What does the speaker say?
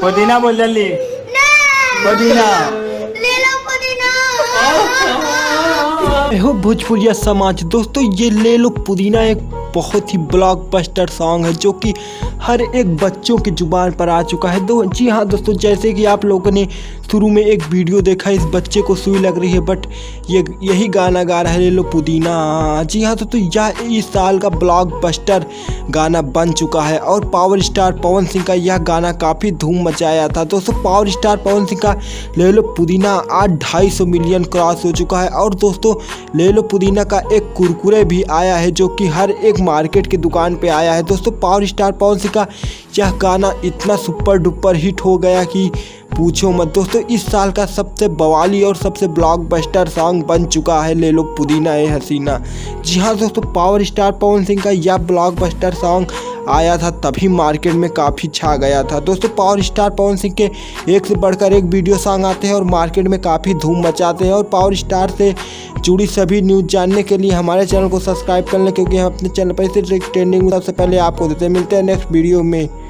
पुदीना बोल जल्दी। पुदीना। ले लो पुदीना। हो भोजपुरिया समाज दोस्तों, ये ले लो पुदीना एक बहुत ही ब्लॉकबस्टर सॉन्ग है जो कि हर एक बच्चों की जुबान पर आ चुका है। जी हाँ दोस्तों, जैसे कि आप लोगों ने शुरू में एक वीडियो देखा, इस बच्चे को सुई लग रही है बट यही गाना गा रहा है ले लो पुदीना। जी हाँ दोस्तों, यह इस साल का ब्लॉकबस्टर गाना बन चुका है और पावर स्टार पवन सिंह का यह गाना काफ़ी धूम मचाया था। दोस्तों पावर स्टार पवन सिंह का ले लो पुदीना आज 250 मिलियन क्रॉस हो चुका है। और दोस्तों ले लो पुदीना का एक कुरकुरे भी आया है जो कि हर एक मार्केट की दुकान पे आया है। दोस्तों पावर स्टार पवन सिंह का यह गाना इतना सुपर डुपर हिट हो गया कि पूछो मत। दोस्तों इस साल का सबसे बवाली और सबसे ब्लॉकबस्टर सॉन्ग बन चुका है ले लो पुदीना ए हसीना। जी हाँ दोस्तों, पावर स्टार पवन सिंह का यह ब्लॉकबस्टर सॉन्ग आया था तभी मार्केट में काफ़ी छा गया था। दोस्तों पावर स्टार पवन सिंह के एक से बढ़कर एक वीडियो सॉन्ग आते हैं और मार्केट में काफ़ी धूम मचाते हैं। और पावर स्टार से जुड़ी सभी न्यूज़ जानने के लिए हमारे चैनल को सब्सक्राइब कर लें, क्योंकि हम अपने चैनल पर सिर्फ ट्रेंडिंग सबसे पहले आपको देते हैं। मिलते हैं नेक्स्ट वीडियो में।